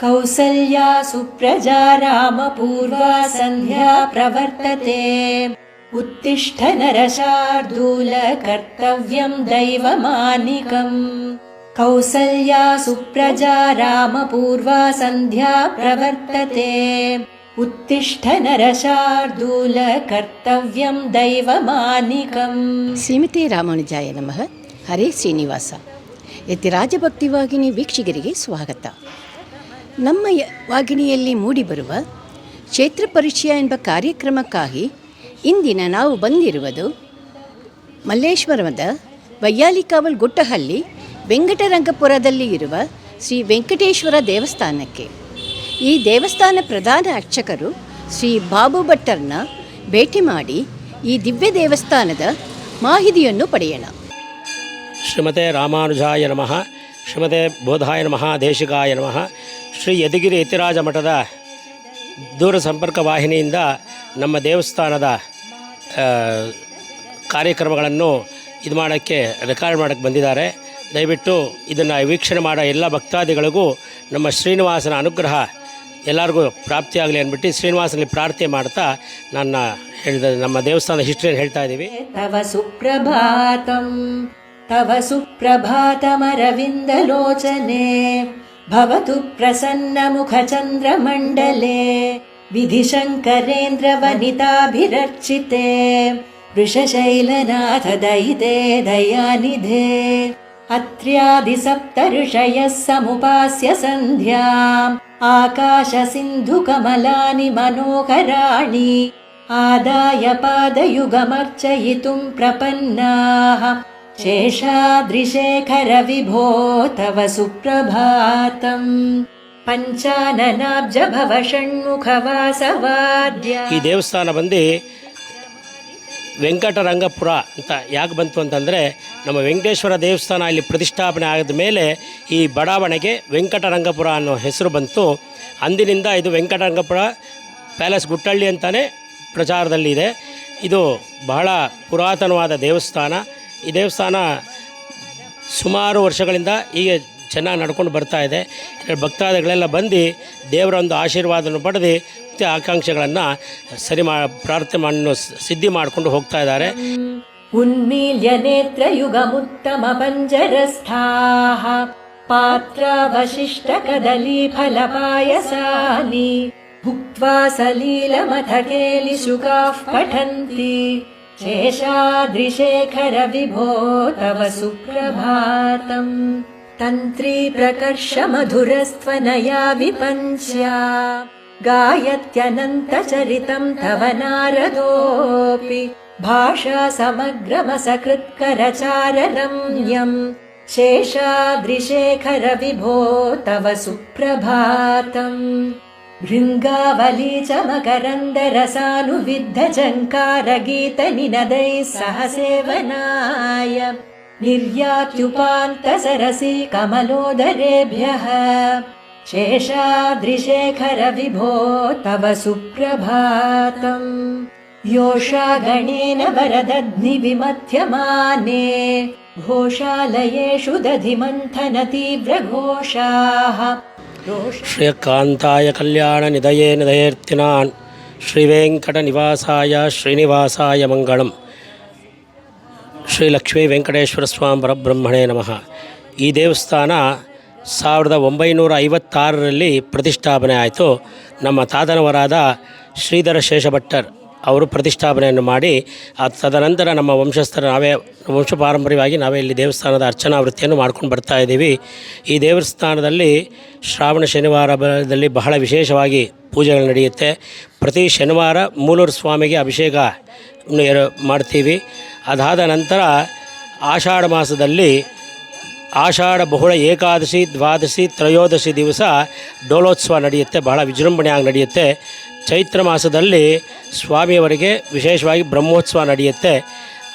ಕೌಸಲ್ಯಾ ಸುಪ್ರಜಾ ರಾಮಪೂರ್ವಾ ಸಂಧ್ಯಾ ಪ್ರವರ್ತತೆ ಉತ್ತಿಷ್ಠ ನರಶಾರ್ದೂಲ ಕರ್ತವ್ಯಂ ದೈವಮಾನಿಕಂ. ಕೌಸಲ್ಯಾ ಸುಪ್ರಜಾ ರಾಮಪೂರ್ವಾ ಸಂಧ್ಯಾ ಪ್ರವರ್ತತೆ ಉತ್ತಿಷ್ಠ ನರಶಾರ್ದೂಲ ಕರ್ತವ್ಯಂ ದೈವಮಾನಿಕಂ. ಶ್ರೀಮತಿ ರಾಮಾನುಜಾಯ ನಮಃ. ಹರೇ ಶ್ರೀನಿವಾಸ. ಯತಿರಾಜಭಕ್ತಿ ವಾಹಿನಿ ವೀಕ್ಷಕರಿಗೆ ಸ್ವಾಗತ. ನಮ್ಮ ವಾಹಿನಿಯಲ್ಲಿ ಮೂಡಿಬರುವ ಕ್ಷೇತ್ರ ಪರಿಚಯ ಎಂಬ ಕಾರ್ಯಕ್ರಮಕ್ಕಾಗಿ ಇಂದಿನ ನಾವು ಬಂದಿರುವುದು ಮಲ್ಲೇಶ್ವರದ ವಯ್ಯಾಲಿಕಾವಲ್ ಗುಟ್ಟಹಳ್ಳಿ ವೆಂಕಟರಂಗಪುರದಲ್ಲಿ ಇರುವ ಶ್ರೀ ವೆಂಕಟೇಶ್ವರ ದೇವಸ್ಥಾನಕ್ಕೆ. ಈ ದೇವಸ್ಥಾನ ಪ್ರಧಾನ ಅರ್ಚಕರು ಶ್ರೀ ಬಾಬು ಭಟ್ಟರನ್ನ ಭೇಟಿ ಮಾಡಿ ಈ ದಿವ್ಯ ದೇವಸ್ಥಾನದ ಮಾಹಿತಿಯನ್ನು ಪಡೆಯೋಣ. ಶ್ರೀಮತೆ ರಾಮಾನುಜಾಯ ನಮಃ. ಶ್ರೀಮತೆ ಬೋಧಾಯ ನಮಃ. ದೇಶಿಕಾಯ ನಮಃ. ಶ್ರೀ ಯತಿಗಿರಿ ಯತಿರಾಜ ಮಠದ ದೂರ ಸಂಪರ್ಕ ವಾಹಿನಿಯಿಂದ ನಮ್ಮ ದೇವಸ್ಥಾನದ ಕಾರ್ಯಕ್ರಮಗಳನ್ನು ಇದು ಮಾಡೋಕ್ಕೆ ರೆಕಾರ್ಡ್ ಮಾಡೋಕ್ಕೆ ಬಂದಿದ್ದಾರೆ. ದಯವಿಟ್ಟು ಇದನ್ನು ವೀಕ್ಷಣೆ ಮಾಡೋ ಎಲ್ಲ ಭಕ್ತಾದಿಗಳಿಗೂ ನಮ್ಮ ಶ್ರೀನಿವಾಸನ ಅನುಗ್ರಹ ಎಲ್ಲರಿಗೂ ಪ್ರಾಪ್ತಿಯಾಗಲಿ ಅಂದ್ಬಿಟ್ಟು ಶ್ರೀನಿವಾಸನಲ್ಲಿ ಪ್ರಾರ್ಥನೆ ಮಾಡ್ತಾ ನನ್ನ ಹೇಳಿದ ನಮ್ಮ ದೇವಸ್ಥಾನದ ಹಿಸ್ಟ್ರಿಯನ್ನು ಹೇಳ್ತಾ ಇದ್ದೀವಿ. ತವ ಸುಪ್ರಭಾತಂ ತವ ಸುಪ್ರಭಾತಮರವಿಂದಲೋಚನೆ ಭವತು ಪ್ರಸನ್ನ ಮುಖಚಂದ್ರಮಂಡಲೆ ವಿಧಿಶಂಕರೇಂದ್ರ ವನಿತಾಭಿರರ್ಚಿತೆ ವೃಷಶೈಲನಾಥ ದಯಿತೆ ದಯಾನಿಧೆ ಅತ್ರ್ಯಾದಿ ಸಪ್ತ ಋಷಯಃ ಸಮುಪಾಸ್ಯ ಸಂಧ್ಯಾಂ ಆಕಾಶ ಸಿಂಧು ಕಮಲಾನಿ ಮನೋಹರಾಣಿ ಆದಾಯ ಪಾದಯುಗಮರ್ಚಯಿತುಂ ಪ್ರಪನ್ನಾಃ ಶೇಷಾದ್ರಿಶೇಖರ ವಿಭೋ ತವ ಸುಪ್ರಭಾತಂ ಪಂಚಾನನಾಬ್ಜ ಭವ ಷಣ್ಮುಖ ವಾಸವಾದ್ಯ. ಈ ದೇವಸ್ಥಾನ ಬಂದು ವೆಂಕಟರಂಗಪುರ ಅಂತ ಯಾಕೆ ಬಂತು ಅಂತಂದರೆ, ನಮ್ಮ ವೆಂಕಟೇಶ್ವರ ದೇವಸ್ಥಾನ ಇಲ್ಲಿ ಪ್ರತಿಷ್ಠಾಪನೆ ಆದ ಮೇಲೆ ಈ ಬಡಾವಣೆಗೆ ವೆಂಕಟರಂಗಪುರ ಅನ್ನೋ ಹೆಸರು ಬಂತು. ಅಂದಿನಿಂದ ಇದು ವೆಂಕಟರಂಗಪುರ ಪ್ಯಾಲೇಸ್ ಗುಟ್ಟಳ್ಳಿ ಅಂತಲೇ ಪ್ರಚಾರದಲ್ಲಿದೆ. ಇದು ಬಹಳ ಪುರಾತನವಾದ ದೇವಸ್ಥಾನ. ಈ ದೇವಸ್ಥಾನ ಸುಮಾರು ವರ್ಷಗಳಿಂದ ಹೀಗೆ ಚೆನ್ನಾಗಿ ನಡ್ಕೊಂಡು ಬರ್ತಾ ಇದೆ. ಭಕ್ತಾದಿಗಳೆಲ್ಲ ಬಂದು ದೇವರ ಒಂದು ಆಶೀರ್ವಾದವನ್ನು ಪಡೆದು ಆಕಾಂಕ್ಷೆಗಳನ್ನು ಪ್ರಾರ್ಥನೆ ಸಿದ್ಧಿ ಮಾಡಿಕೊಂಡು ಹೋಗ್ತಾ ಇದ್ದಾರೆ. ಉನ್ಮೀಲ್ಯ ನೇತ್ರಯುಗಮುತ್ತಮ ಪಂಜರಸ್ಥಾಃ ಪಾತ್ರಾವಶಿಷ್ಟ ಕದಲಿ ಫಲಪಾಯಸಾನಿ ಭುಕ್ತ್ವಾ ಸಲೀಲಮಥಕೇಲಿ ಶುಕಾಃ ಪಠಂತಿ ಶೇಷಾದ್ರಿಶೇಖರ ವಿಭೋ ತವ ಸುಪ್ರಭಾತಂ ತಂತ್ರೀ ಪ್ರಕರ್ಷ ಮಧುರಸ್ತ್ವನಯಾ ವಿಪಂಚ್ಯ ಗಾಯತ್ಯನಂತ ಚರಿತಂ ತವ ನಾರದೋಪಿ ಭಾಷಾ ಸಮಗ್ರಮಸಕೃತ್ಕರಚಾರರಮ್ಯಂ ಶೇಷಾದ್ರಿಶೇಖರ ವಿಭೋ ತವ ಸುಪ್ರಭಾತಂ ಭೃಂಗಾವಲಿ ಚ ಮಕರಂದ ರಸಾನುವಿದ್ಧ ಝಂಕಾರ ಗೀತ ನಿನದೈ ಸಹ ಸೇವನಾಯ ನಿರ್ಯಾತ್ಯುಪಾಂತ ಸರಸಿ ಕಮಲೋದರೇಭ್ಯಃ ಶೇಷಾದ್ರಿಶೇಖರ ವಿಭೋ ತವ ಸುಪ್ರಭಾತಂ ಯೋಷಾ ಗಣೇನ ವರದಧ್ನಿ ವಿಮಥ್ಯಮಾನೆ ಘೋಷಾಲಯೇಷು ದಧಿಮಂಥನ ತೀವ್ರ ಘೋಷಾಃ ಶ್ರೀಕಾಂತಾಯ ಕಲ್ಯಾಣ ನಿಧಯೇ ನಿಧಯೇರ್ತಿನಾನ್ ಶ್ರೀವೆಂಕಟ ನಿವಾಸಾಯ ಶ್ರೀನಿವಾಸಾಯ ಮಂಗಳಂ. ಶ್ರೀ ಲಕ್ಷ್ಮೀ ವೆಂಕಟೇಶ್ವರ ಸ್ವಾಮಿ ಪರಬ್ರಹ್ಮಣೇ ನಮಃ. ಈ ದೇವಸ್ಥಾನ 1956ರಲ್ಲಿ ಪ್ರತಿಷ್ಠಾಪನೆ ಆಯಿತು. ನಮ್ಮ ತಾತನವರಾದ ಶ್ರೀಧರ ಶೇಷಭಟ್ಟರ್ ಅವರು ಪ್ರತಿಷ್ಠಾಪನೆಯನ್ನು ಮಾಡಿ ತದನಂತರ ನಮ್ಮ ವಂಶಸ್ಥರ ವಂಶ ಪಾರಂಪರ್ಯವಾಗಿ ನಾವೇ ಇಲ್ಲಿ ದೇವಸ್ಥಾನದ ಅರ್ಚನಾ ವೃತ್ತಿಯನ್ನು ಮಾಡ್ಕೊಂಡು ಬರ್ತಾ ಇದ್ದೀವಿ. ಈ ದೇವಸ್ಥಾನದಲ್ಲಿ ಶ್ರಾವಣ ಶನಿವಾರದಲ್ಲಿ ಬಹಳ ವಿಶೇಷವಾಗಿ ಪೂಜೆಗಳು ನಡೆಯುತ್ತೆ. ಪ್ರತಿ ಶನಿವಾರ ಮೂಲೂರು ಸ್ವಾಮಿಗೆ ಅಭಿಷೇಕ ಮಾಡ್ತೀವಿ. ಅದಾದ ನಂತರ ಆಷಾಢ ಮಾಸದಲ್ಲಿ ಆಷಾಢ ಬಹುಳ ಏಕಾದಶಿ, ದ್ವಾದಶಿ, ತ್ರಯೋದಶಿ ದಿವಸ ಡೋಲೋತ್ಸವ ನಡೆಯುತ್ತೆ, ಬಹಳ ವಿಜೃಂಭಣೆಯಾಗಿ ನಡೆಯುತ್ತೆ. ಚೈತ್ರ ಮಾಸದಲ್ಲಿ ಸ್ವಾಮಿಯವರಿಗೆ ವಿಶೇಷವಾಗಿ ಬ್ರಹ್ಮೋತ್ಸವ ನಡೆಯುತ್ತೆ.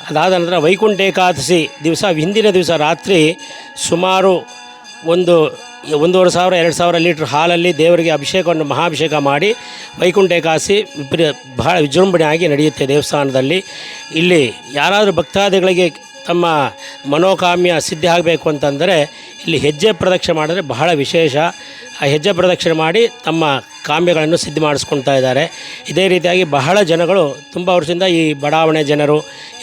ಅದಾದ ನಂತರ ವೈಕುಂಠ ಏಕಾದಶಿ ದಿವಸ ಹಿಂದಿನ ದಿವಸ ರಾತ್ರಿ ಸುಮಾರು 1,500-2,000 ಲೀಟ್ರ್ ಹಾಲಲ್ಲಿ ದೇವರಿಗೆ ಅಭಿಷೇಕವನ್ನು ಮಹಾಭಿಷೇಕ ಮಾಡಿ ವೈಕುಂಠ ಏಕಾದಶಿ ಬಹಳ ವಿಜೃಂಭಣೆಯಾಗಿ ನಡೆಯುತ್ತೆ ದೇವಸ್ಥಾನದಲ್ಲಿ. ಇಲ್ಲಿ ಯಾರಾದರೂ ಭಕ್ತಾದಿಗಳಿಗೆ ತಮ್ಮ ಮನೋಕಾಮ್ಯ ಸಿದ್ಧಿ ಆಗಬೇಕು ಅಂತಂದರೆ ಇಲ್ಲಿ ಹೆಜ್ಜೆ ಪ್ರದಕ್ಷಿಣೆ ಮಾಡಿದ್ರೆ ಬಹಳ ವಿಶೇಷ. ಆ ಹೆಜ್ಜೆ ಪ್ರದಕ್ಷಿಣೆ ಮಾಡಿ ತಮ್ಮ ಕಾಮ್ಯಗಳನ್ನು ಸಿದ್ಧಿ ಮಾಡಿಸ್ಕೊಳ್ತಾ ಇದ್ದಾರೆ. ಇದೇ ರೀತಿಯಾಗಿ ಬಹಳ ಜನಗಳು ತುಂಬ ವರ್ಷದಿಂದ ಈ ಬಡಾವಣೆ ಜನರು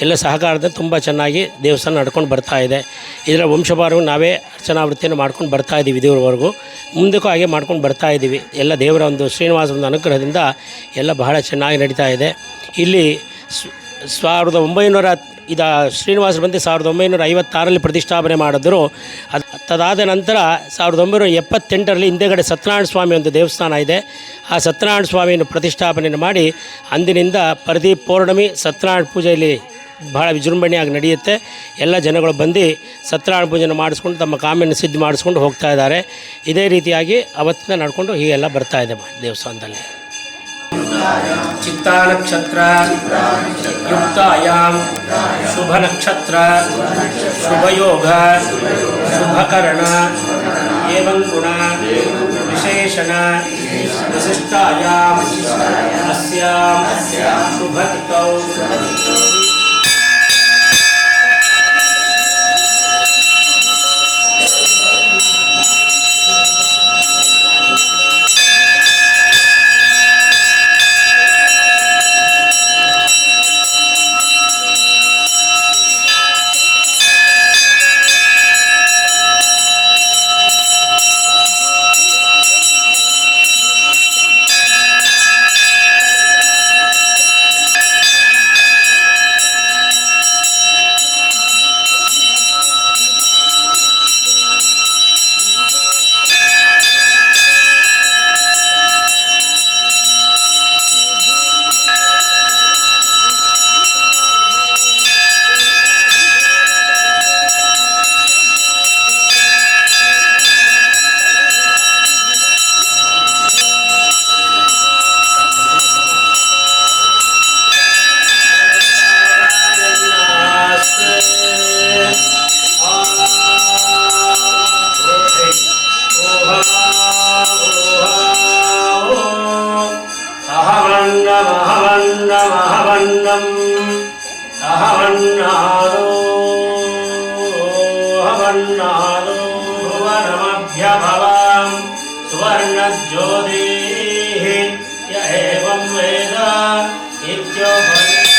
ಎಲ್ಲ ಸಹಕಾರದಿಂದ ತುಂಬ ಚೆನ್ನಾಗಿ ದೇವಸ್ಥಾನ ನಡ್ಕೊಂಡು ಬರ್ತಾ ಇದೆ. ಇದರ ವಂಶಪಾರವು ನಾವೇ ಅರ್ಚನಾವೃತ್ತಿಯನ್ನು ಮಾಡ್ಕೊಂಡು ಬರ್ತಾ ಇದ್ದೀವಿ. ಇದುವರೆಗೂ ಮುಂದಕ್ಕೂ ಹಾಗೆ ಮಾಡ್ಕೊಂಡು ಬರ್ತಾ ಇದ್ದೀವಿ. ಎಲ್ಲ ದೇವರ ಒಂದು ಶ್ರೀನಿವಾಸ ಒಂದು ಅನುಗ್ರಹದಿಂದ ಎಲ್ಲ ಬಹಳ ಚೆನ್ನಾಗಿ ನಡೀತಾ ಇದೆ. ಇಲ್ಲಿ 1900 ಶ್ರೀನಿವಾಸರು ಬಂದು 1956ರಲ್ಲಿ ಪ್ರತಿಷ್ಠಾಪನೆ ಮಾಡಿದ್ರು. ತದಾದ ನಂತರ 1978ರಲ್ಲಿ ಹಿಂದೆಗಡೆ ಸತ್ಯನಾರಾಯಣ ಸ್ವಾಮಿ ಒಂದು ದೇವಸ್ಥಾನ ಇದೆ. ಆ ಸತ್ಯನಾರಾಯಣ ಸ್ವಾಮಿಯನ್ನು ಪ್ರತಿಷ್ಠಾಪನೆಯನ್ನು ಮಾಡಿ ಅಂದಿನಿಂದ ಪ್ರತಿ ಪೌರ್ಣಮಿ ಸತ್ಯನಾರಾಯಣ ಪೂಜೆಯಲ್ಲಿ ಬಹಳ ವಿಜೃಂಭಣೆಯಾಗಿ ನಡೆಯುತ್ತೆ. ಎಲ್ಲ ಜನಗಳು ಬಂದು ಸತ್ಯನಾರಾಯಣ ಪೂಜೆಯನ್ನು ಮಾಡಿಸ್ಕೊಂಡು ತಮ್ಮ ಕಾಮ್ಯವನ್ನು ಸಿದ್ಧಿ ಮಾಡಿಸ್ಕೊಂಡು ಹೋಗ್ತಾ ಇದ್ದಾರೆ. ಇದೇ ರೀತಿಯಾಗಿ ಅವತ್ತಿಂದ ನಡ್ಕೊಂಡು ಹೀಗೆಲ್ಲ ಬರ್ತಾ ಇದೆ ದೇವಸ್ಥಾನದಲ್ಲಿ. ಚಿತ್ತಾ ನಕ್ಷತ್ರ ಯುಕ್ತಾಯಾಂ ಶುಭ ನಕ್ಷತ್ರ ಶುಭಯೋಗ ಶುಭಕರಣ ಏವಂ ಗುಣ ವಿಶೇಷಣ ವಿಶಿಷ್ಟಾಯಾಂ ಅಸ್ಯಾಂ ಶುಭತಿಥೌ अहमन्नादो भुवनमभ्यभवां सुवर्णज्योतिः य एवं वेद इत्योपनिषत्।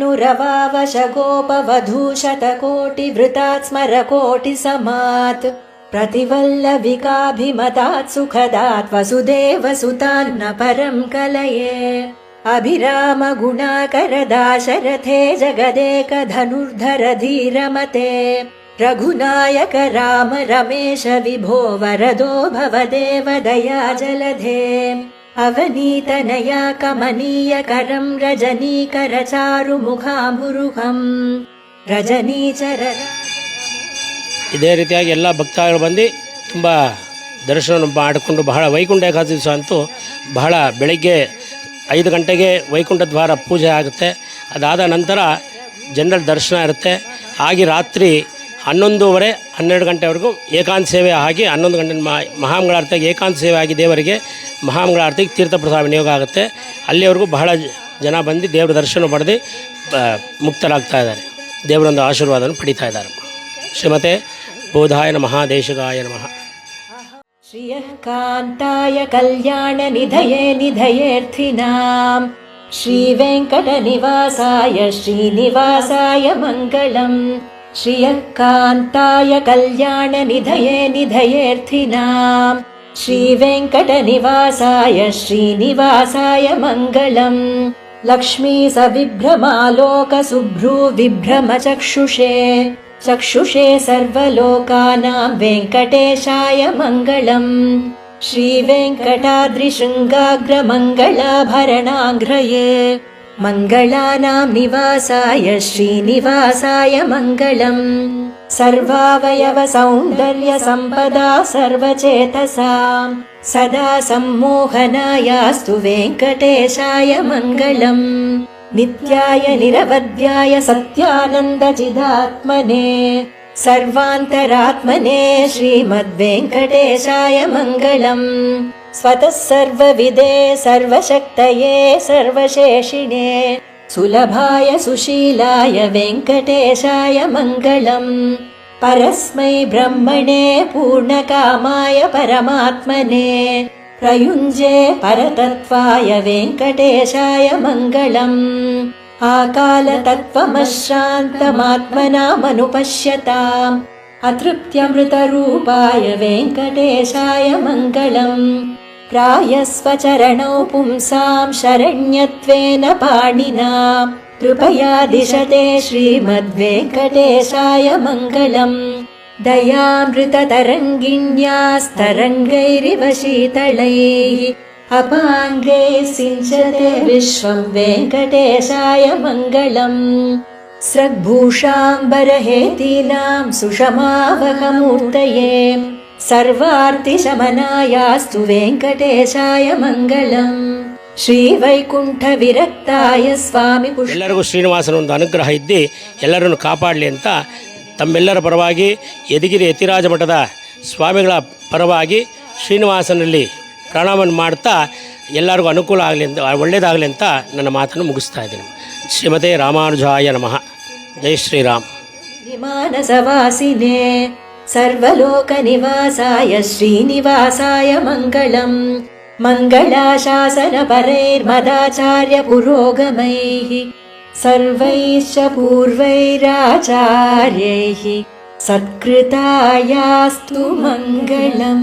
वेणुरवावशगोपवधूशतकोटिवृतात् स्मरकोटिसमात् प्रतिवल्लविकाभिमतात् सुखदात् वसुदेवसुतान्न परं कलये अभिरामगुणाकरदाशरथे जगदेकधनुर्धर धीरमते रघुनायक राम रमेश विभो वरदो भवदेव दया जलधे अवनीतनया कमनीयकरं रजनीकर चारुमुखाम्बुरुहं रजनीचर. ಇದೇ ರೀತಿಯಾಗಿ ಎಲ್ಲ ಭಕ್ತಾದಿಗಳು ಬಂದು ತುಂಬ ದರ್ಶನ ಮಾಡಿಕೊಂಡು ಬಹಳ ವೈಕುಂಠ ಏಕಾದಶಿ ದಿವಸ ಅಂತೂ ಬಹಳ ಬೆಳಗ್ಗೆ 5 ಗಂಟೆಗೆ ವೈಕುಂಠ ದ್ವಾರ ಪೂಜೆ ಆಗುತ್ತೆ. ಅದಾದ ನಂತರ ಜನರಲ್ ದರ್ಶನ ಇರುತ್ತೆ. ಆಗಿ ರಾತ್ರಿ 11:30 12 ಗಂಟೆವರೆಗೂ ಏಕಾಂತ ಸೇವೆ ಆಗಿ 11 ಗಂಟೆ ಮಹಾಮಂಗಳಾರತಿಗೆ ಏಕಾಂತ ಸೇವೆ ಆಗಿ ದೇವರಿಗೆ ಮಹಾಮಂಗಳಾರತಿಗೆ ತೀರ್ಥಪ್ರಸಾದ ವಿನಿಯೋಗ ಆಗುತ್ತೆ. ಅಲ್ಲಿವರೆಗೂ ಬಹಳ ಜನ ಬಂದು ದೇವರ ದರ್ಶನ ಪಡೆದು ಮುಕ್ತರಾಗ್ತಾ ಇದ್ದಾರೆ. ದೇವರೊಂದು ಆಶೀರ್ವಾದವನ್ನು ಪಡಿತಾ ಇದ್ದಾರೆ. ಶ್ರೀಮತೆ ಬೋಧಾಯ ನಮಃ ದೇಶಗಾಯ ನಮಃ. ಶ್ರಿಯಃ ಕಾಂತಾಯ ಕಲ್ಯಾಣ ನಿಧಯೇ ನಿಧಯೇರ್ಥಿನಾಂ ಶ್ರೀ ವೆಂಕಟನಿವಾಸಾಯ ಶ್ರೀನಿವಾಸಾಯ ಮಂಗಳಂ. ಶ್ರಿಯಃ ಕಾಂತಾಯ ಕಲ್ಯಾಣ ನಿಧಯೇ ನಿಧಯೇರ್ಥಿನಾಂ ಶ್ರೀ ವೆಂಕಟನಿವಾಸಾಯ ಶ್ರೀನಿವಾಸಾಯ ಮಂಗಳಂ. ಲಕ್ಷ್ಮೀ ಸವಿಭ್ರಮಾಲೋಕ ಸುಭ್ರೂ ವಿಭ್ರಮ ಚಕ್ಷುಷೇ ಚಕ್ಷುಷೇ ಸರ್ವಲೋಕಾನಾಂ ವೆಂಕಟೇಶಾಯ ಮಂಗಳಂ. ಶ್ರೀ ವೆಂಕಟಾದ್ರಿ ಶೃಂಗಾಗ್ರ ಮಂಗಳಾಭರಣಾಂಘ್ರಯೇ ಮಂಗಳಾನಾಂ ನಿವಾಸಾಯ ಶ್ರೀನಿವಾಸಾಯ ಮಂಗಳಂ. ಸರ್ವಾವಯವ ಸೌಂದರ್ಯ ಸಂಪದಾ ಸರ್ವಚೇತಸಾಂ ಸದಾ ಸಮ್ಮೋಹನಾಯಾಸ್ತು ವೆಂಕಟೇಶಾಯ ಮಂಗಳಂ. ನಿತ್ಯಾಯ ನಿರವಧ್ಯಾಯ ಸತ್ಯಾನಂದ ಚಿದಾತ್ಮನೇ ಸರ್ವಾಂತರಾತ್ಮನೇ ಶ್ರೀಮದ್ವೆಂಕಟೇಶಾಯ ಮಂಗಳಂ. ಸ್ವತಃ ಸರ್ವವಿದೇ ಸರ್ವಶಕ್ತಯೇ ಸರ್ವಶೇಷಿಣೇ ಸುಲಭಾಯ ಸುಶೀಲಾಯ ವೆಂಕಟೇಶಾಯ ಮಂಗಳಂ. ಪರಸ್ಮೈ ಬ್ರಹ್ಮಣೇ ಪೂರ್ಣಕಾಮಾಯ ಪರಮಾತ್ಮನೇ ಪ್ರಯುಂಜೆ ಪರತತ್ವಾಯ ವೆಂಕಟೇಶಾಯ ಮಂಗಳಂ. ಆಕಾಲತತ್ವಮಶ್ರಾಂತಮಾತ್ಮನಾಮನುಪಶ್ಯತಾಂ ಅತೃಪ್ತ್ಯಮೃತರೂಪಾಯ ವೆಂಕಟೇಶಾಯ ಮಂಗಳಂ. ಪ್ರಾಯಸ್ವಚರಣೌ ಪುಂಸಾಂ ಶರಣ್ಯತ್ವೇನ ಪಾಣಿನಾ ಕೃಪಯಾ ದಿಶತೆ ಶ್ರೀಮದ್ವೆಂಕಟೇಶಾಯ ಮಂಗಳಂ. ದಯಾಮೃತತರಂಗಿಣ್ಯಾಸ್ತರಂಗೈರಿವ ಶೀತಳೈಃ ಅಪಾಂಗೈಃ ಸಿಂಚತೆ ವಿಶ್ವಂ ವೆಂಕಟೇಶಾಯ ಮಂಗಳಂ. ಸ್ರಗ್ಭೂಷಾಂಬರಹೇತೀನಾಂ ಸುಷಮಾವಹಮೂರ್ತಯೇ ಸರ್ವಾರ್ತಿಶಮನಾಯಾಸ್ತು ವೆಂಕಟೇಶಾಯ ಮಂಗಳಂ. ಶ್ರೀ ವೈಕುಂಠ ವಿರಕ್ತಾಯ ಸ್ವಾಮಿ ಎಲ್ಲರಿಗೂ ಶ್ರೀನಿವಾಸನ ಒಂದು ಅನುಗ್ರಹ ಇದ್ದು ಎಲ್ಲರನ್ನು ಕಾಪಾಡಲಿ ಅಂತ ತಮ್ಮೆಲ್ಲರ ಪರವಾಗಿ ಯದಿಗಿರಿ ಯತಿರಾಜ ಮಠದ ಸ್ವಾಮಿಗಳ ಪರವಾಗಿ ಶ್ರೀನಿವಾಸನಲ್ಲಿ ಪ್ರಣಾಮವನ್ನು ಮಾಡ್ತಾ ಎಲ್ಲರಿಗೂ ಅನುಕೂಲ ಆಗಲಿ ಅಂತ ಒಳ್ಳೆಯದಾಗಲಿ ಅಂತ ನನ್ನ ಮಾತನ್ನು ಮುಗಿಸ್ತಾ ಇದ್ದೀನಿ. ಶ್ರೀಮತೆ ರಾಮಾನುಜಾಯ ನಮಃ. ಜೈ ಶ್ರೀರಾಮ್. ವಿಮಾನಸವಾಸಿನೇ ಸರ್ವಲೋಕ ನಿವಾಸಾಯ ಶ್ರೀನಿವಾಸಾಯ ಮಂಗಳಂ. ಮಂಗಳಾಶಾಸನ ಪರೈರ್ಮದಾಚಾರ್ಯ ಪುರೋಗಮೈಃ ಸರ್ವೈಶ್ಚ ಪೂರ್ವೈರಾಚಾರ್ಯೈಃ ಸತ್ಕೃತಾಯಾಸ್ತು ಮಂಗಳಂ.